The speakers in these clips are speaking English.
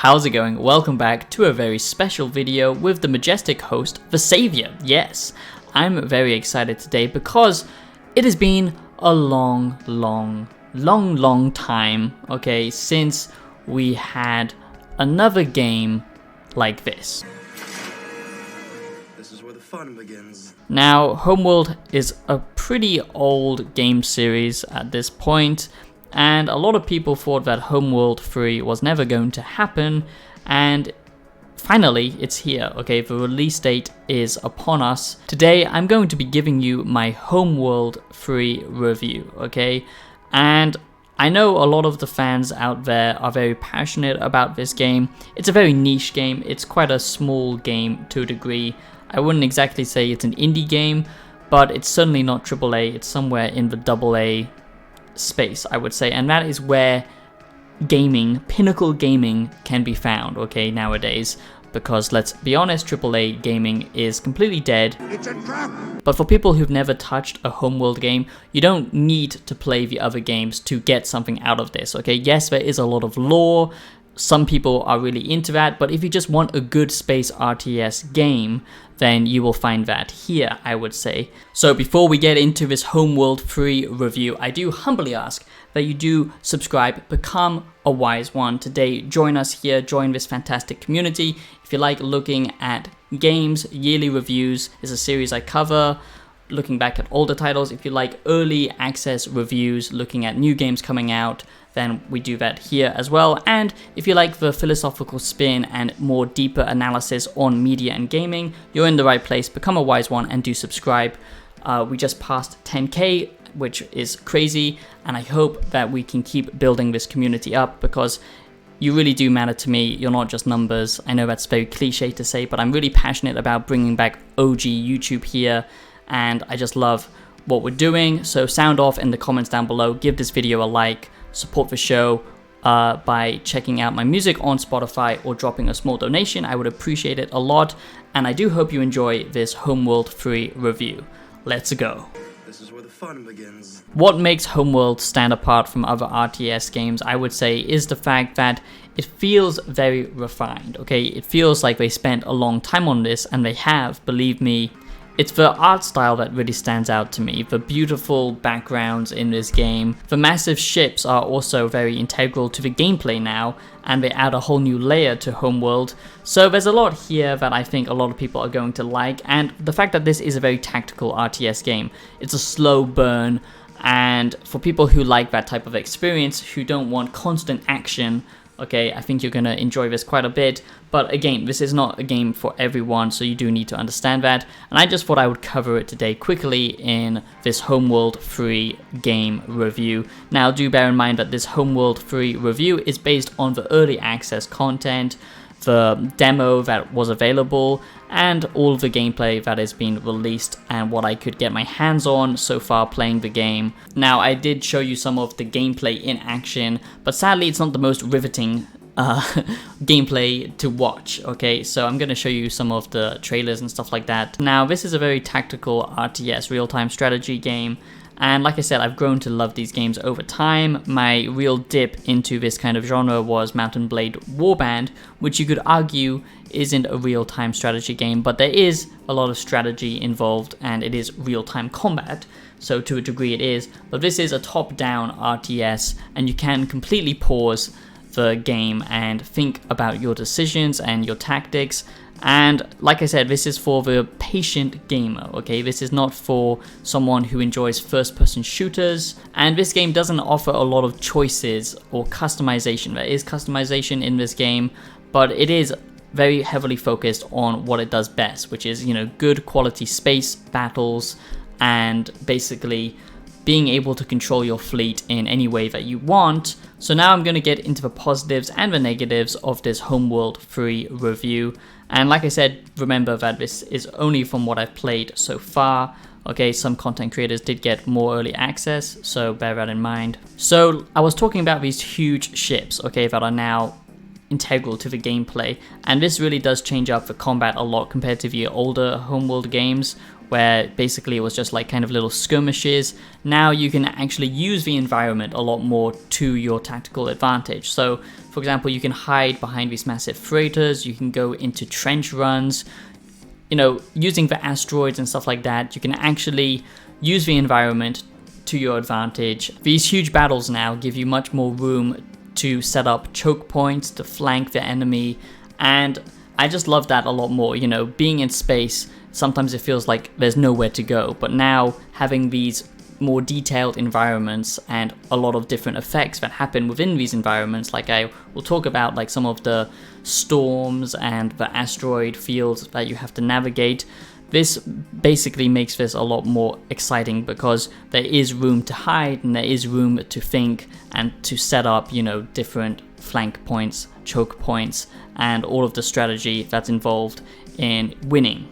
how's it going? Welcome back to a very special video with the majestic host, the Savior. Yes, I'm very excited today because it has been a long time, okay, since we had another game like this. This is where the fun begins. Now, Homeworld is a pretty old game series at this point, and a lot of people thought that Homeworld 3 was never going to happen, and finally it's here, okay, the release date is upon us. Today I'm going to be giving you my Homeworld 3 review, okay, and I know a lot of the fans out there are very passionate about this game. It's a very niche game, it's quite a small game to a degree. I wouldn't exactly say it's an indie game, but it's certainly not AAA, it's somewhere in the AA space, I would say, and that is where gaming, pinnacle gaming, can be found, okay, nowadays, because let's be honest, AAA gaming is completely dead. It's a trap! But for people who've never touched a Homeworld game, you don't need to play the other games to get something out of this, okay? Yes, there is a lot of lore, some people are really into that, but if you just want a good space RTS game, then you will find that here, I would say. So before we get into this Homeworld 3 review, I do humbly ask that you do subscribe, become a wise one today. Join us here, join this fantastic community. If you like looking at games, yearly reviews is a series I cover, looking back at older titles. If you like early access reviews, looking at new games coming out, then we do that here as well. And if you like the philosophical spin and more deeper analysis on media and gaming, you're in the right place. Become a wise one and do subscribe. We just passed 10K, which is crazy, and I hope that we can keep building this community up because you really do matter to me. You're not just numbers. I know that's very cliche to say, but I'm really passionate about bringing back OG YouTube here, and I just love what we're doing. So sound off in the comments down below, give this video a like, support the show by checking out my music on Spotify or dropping a small donation. I would appreciate it a lot, and I do hope you enjoy this Homeworld 3 review. Let's go. This is where the fun begins. What makes Homeworld stand apart from other RTS games, I would say, is the fact that it feels very refined, okay? It feels like they spent a long time on this, and they have, believe me. It's the art style that really stands out to me, the beautiful backgrounds in this game. The massive ships are also very integral to the gameplay now, and they add a whole new layer to Homeworld. So there's a lot here that I think a lot of people are going to like, and the fact that this is a very tactical RTS game. It's a slow burn, and for people who like that type of experience, who don't want constant action, okay, I think you're going to enjoy this quite a bit. But again, this is not a game for everyone, so you do need to understand that. And I just thought I would cover it today quickly in this Homeworld 3 game review. Now, do bear in mind that this Homeworld 3 review is based on the early access content, the demo that was available, and all of the gameplay that has been released and what I could get my hands on so far playing the game. Now, I did show you some of the gameplay in action, but sadly it's not the most riveting gameplay to watch, okay? So I'm going to show you some of the trailers and stuff like that. Now, this is a very tactical RTS real-time strategy game, and like I said, I've grown to love these games over time. My real dip into this kind of genre was Mountain Blade Warband, which you could argue isn't a real-time strategy game, but there is a lot of strategy involved and it is real-time combat, so to a degree it is. But this is a top-down RTS, and you can completely pause the game and think about your decisions and your tactics. And like I said, this is for the patient gamer, okay? This is not for someone who enjoys first-person shooters, and this game doesn't offer a lot of choices or customization. There is customization in this game, but it is very heavily focused on what it does best, which is, you know, good quality space battles and basically being able to control your fleet in any way that you want. So now I'm going to get into the positives and the negatives of this Homeworld 3 review. And like I said, remember that this is only from what I've played so far. Okay, some content creators did get more early access, so bear that in mind. So I was talking about these huge ships, okay, that are now integral to the gameplay, and this really does change up the combat a lot compared to the older Homeworld games, where basically it was just like kind of little skirmishes. Now you can actually use the environment a lot more to your tactical advantage. So for example, you can hide behind these massive freighters, you can go into trench runs, you know, using the asteroids and stuff like that. You can actually use the environment to your advantage. These huge battles now give you much more room to set up choke points, to flank the enemy, and I just love that a lot more. You know, being in space, sometimes it feels like there's nowhere to go, but now having these more detailed environments and a lot of different effects that happen within these environments, like I will talk about, like some of the storms and the asteroid fields that you have to navigate. This basically makes this a lot more exciting because there is room to hide and there is room to think and to set up, you know, different flank points, choke points, and all of the strategy that's involved in winning.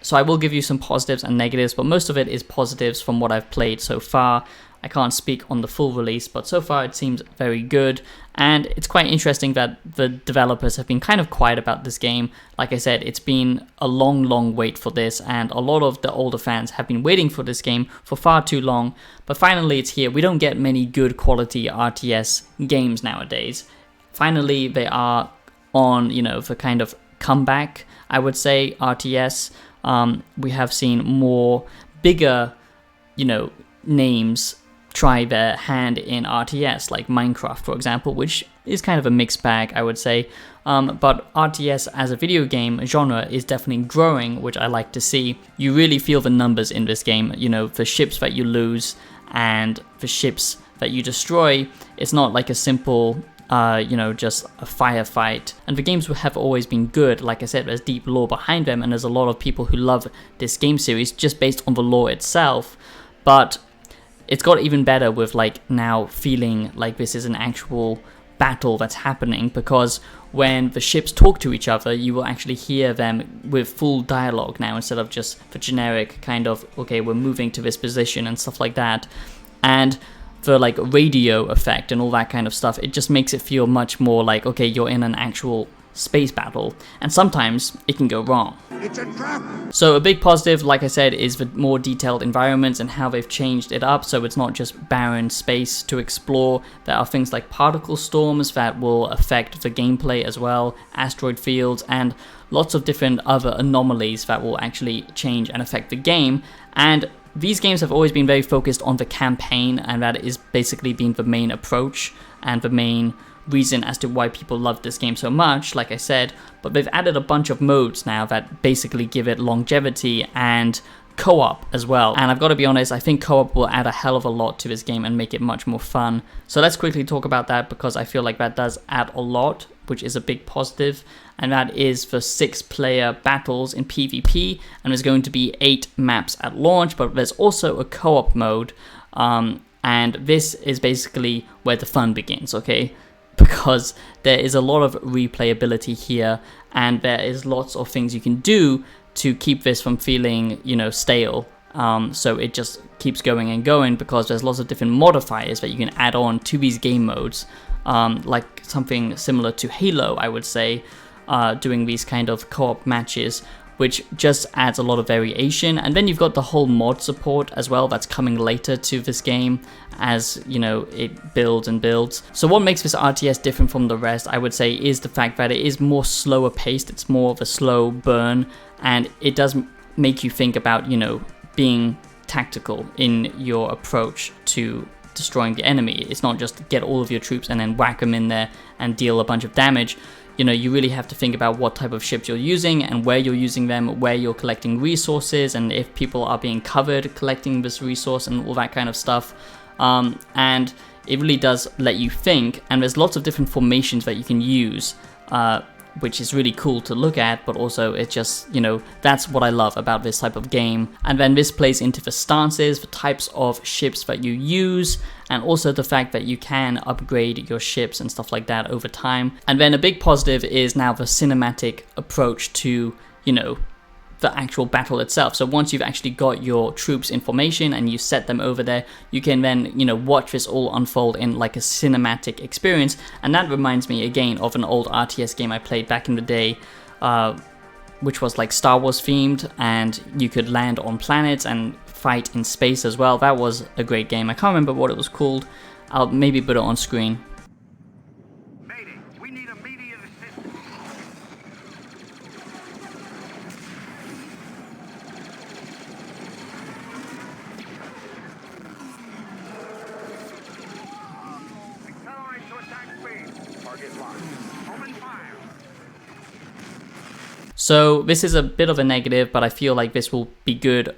So I will give you some positives and negatives, but most of it is positives from what I've played so far. I can't speak on the full release, but so far it seems very good, and it's quite interesting that the developers have been kind of quiet about this game. Like I said, it's been a long wait for this, and a lot of the older fans have been waiting for this game for far too long, but finally it's here. We don't get many good quality RTS games nowadays. Finally they are on, you know, the kind of comeback, I would say, RTS. We have seen more bigger, you know, names try their hand in RTS, like Minecraft, for example, which is kind of a mixed bag, I would say. But RTS as a video game genre is definitely growing, which I like to see. You really feel the numbers in this game, you know, the ships that you lose and the ships that you destroy. It's not like a simple you know, just a firefight. And the games have always been good. Like I said, there's deep lore behind them, and there's a lot of people who love this game series just based on the lore itself. But it's got even better with like now feeling like this is an actual battle that's happening, because when the ships talk to each other, you will actually hear them with full dialogue now, instead of just the generic kind of, okay, we're moving to this position and stuff like that. And the like radio effect and all that kind of stuff, it just makes it feel much more like, okay, you're in an actual space battle, and sometimes it can go wrong. It's a trap! So a big positive, like I said, is the more detailed environments and how they've changed it up, so it's not just barren space to explore. There are things like particle storms that will affect the gameplay as well, asteroid fields, and lots of different other anomalies that will actually change and affect the game. And these games have always been very focused on the campaign, and that is basically been the main approach and the main reason as to why people love this game so much, like I said. But they've added a bunch of modes now that basically give it longevity and co-op as well. And I've got to be honest, I think co-op will add a hell of a lot to this game and make it much more fun. So let's quickly talk about that, because I feel like that does add a lot, which is a big positive, and that is the 6-player battles in PvP, and there's going to be 8 maps at launch, but there's also a co-op mode, and this is basically where the fun begins, okay? Because there is a lot of replayability here, and there is lots of things you can do to keep this from feeling, you know, stale. So it just keeps going and going, because there's lots of different modifiers that you can add on to these game modes, like something similar to Halo, I would say, doing these kind of co-op matches, which just adds a lot of variation. And then you've got the whole mod support as well that's coming later to this game, as you know, it builds and builds. So what makes this RTS different from the rest, I would say, is the fact that it is more slower paced. It's more of a slow burn, and it does make you think about, you know, being tactical in your approach to destroying the enemy. It's not just get all of your troops and then whack them in there and deal a bunch of damage. You know, you really have to think about what type of ships you're using and where you're using them, where you're collecting resources, and if people are being covered collecting this resource and all that kind of stuff. And it really does let you think, and there's lots of different formations that you can use, which is really cool to look at, but also it's just, you know, that's what I love about this type of game. And then this plays into the stances, the types of ships that you use, and also the fact that you can upgrade your ships and stuff like that over time. And then a big positive is now the cinematic approach to, you know, the actual battle itself. So once you've actually got your troops in formation and you set them over there, you can then, you know, watch this all unfold in like a cinematic experience. And that reminds me again of an old RTS game I played back in the day, which was like Star Wars themed, and you could land on planets and fight in space as well. That was a great game. I can't remember what it was called. I'll maybe put it on screen. Mayday, we need immediate assistance. Accelerate to attack speed. Target locked. Open fire. So this is a bit of a negative, but I feel like this will be good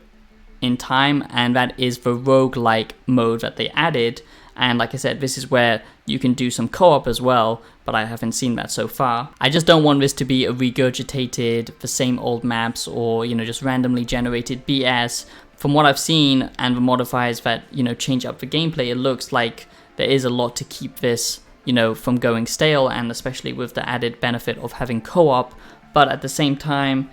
in time, and that is the roguelike mode that they added. And like I said, this is where you can do some co-op as well, but I haven't seen that so far. I just don't want this to be a regurgitated, the same old maps, or, you know, just randomly generated BS. From what I've seen and the modifiers that, you know, change up the gameplay, it looks like there is a lot to keep this, you know, from going stale, and especially with the added benefit of having co-op. But at the same time,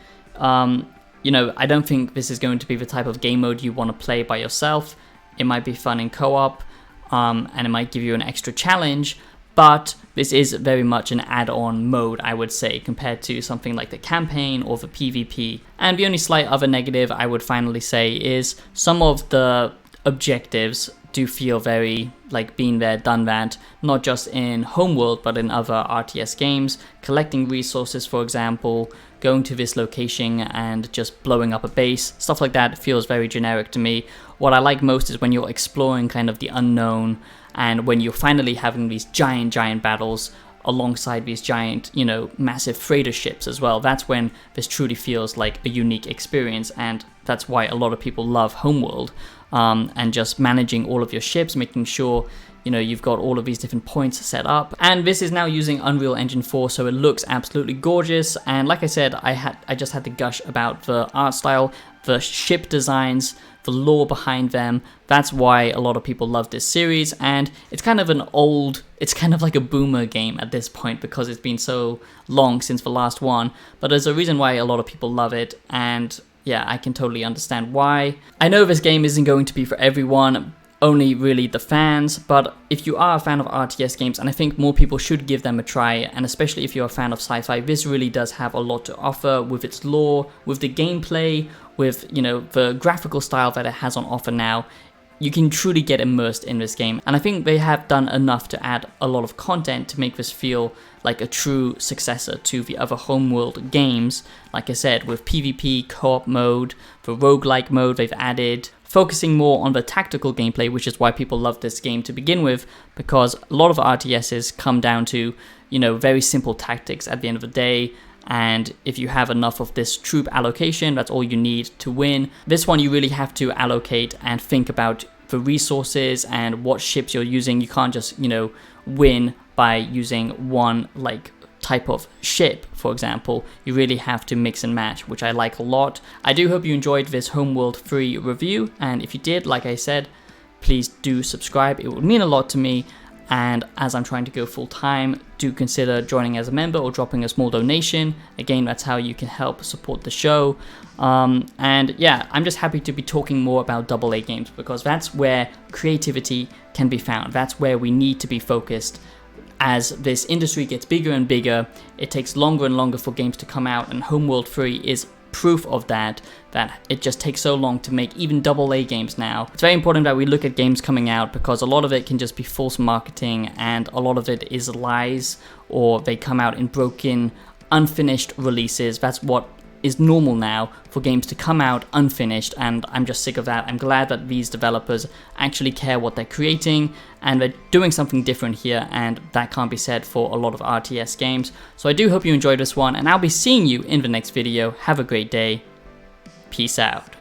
you know, I don't think this is going to be the type of game mode you want to play by yourself. It might be fun in co-op, and it might give you an extra challenge, but this is very much an add-on mode, I would say, compared to something like the campaign or the PvP. And the only slight other negative I would finally say is some of the objectives do feel very like been there, done that, not just in Homeworld but in other RTS games. Collecting resources, for example, going to this location and just blowing up a base, stuff like that feels very generic to me. What I like most is when you're exploring kind of the unknown, and when you're finally having these giant battles alongside these giant, you know, massive freighter ships as well. That's when this truly feels like a unique experience, and that's why a lot of people love Homeworld. And just managing all of your ships, making sure, you know, you've got all of these different points set up. And this is now using Unreal Engine 4, so it looks absolutely gorgeous. And like I said, I just had to gush about the art style, the ship designs, the lore behind them. That's why a lot of people love this series, and it's kind of it's kind of like a boomer game at this point because it's been so long since the last one. But there's a reason why a lot of people love it, and yeah, I can totally understand why. I know this game isn't going to be for everyone, only really the fans, but if you are a fan of RTS games, and I think more people should give them a try, and especially if you're a fan of sci-fi, this really does have a lot to offer with its lore, with the gameplay, with, you know, the graphical style that it has on offer now. You can truly get immersed in this game, and I think they have done enough to add a lot of content to make this feel like a true successor to the other Homeworld games. Like I said, with PvP, co-op mode, the roguelike mode they've added, focusing more on the tactical gameplay, which is why people love this game to begin with, because a lot of RTSs come down to, you know, very simple tactics at the end of the day. And if you have enough of this troop allocation, that's all you need to win. This one you really have to allocate and think about the resources and what ships you're using. You can't just, you know, win by using one like type of ship, for example. You really have to mix and match, which I like a lot. I do hope you enjoyed this Homeworld 3 review, and if you did, like I said, please do subscribe. It would mean a lot to me. And as I'm trying to go full time, do consider joining as a member or dropping a small donation. Again, that's how you can help support the show. And yeah, I'm just happy to be talking more about AA games, because that's where creativity can be found. That's where we need to be focused. As this industry gets bigger and bigger, it takes longer and longer for games to come out, and Homeworld 3 is proof of that it just takes so long to make even AA games now. It's very important that we look at games coming out, because a lot of it can just be false marketing, and a lot of it is lies, or they come out in broken, unfinished releases. That's what is normal now, for games to come out unfinished, and I'm just sick of that. I'm glad that these developers actually care what they're creating, and they're doing something different here, and that can't be said for a lot of RTS games. So I do hope you enjoyed this one, and I'll be seeing you in the next video. Have a great day. Peace out.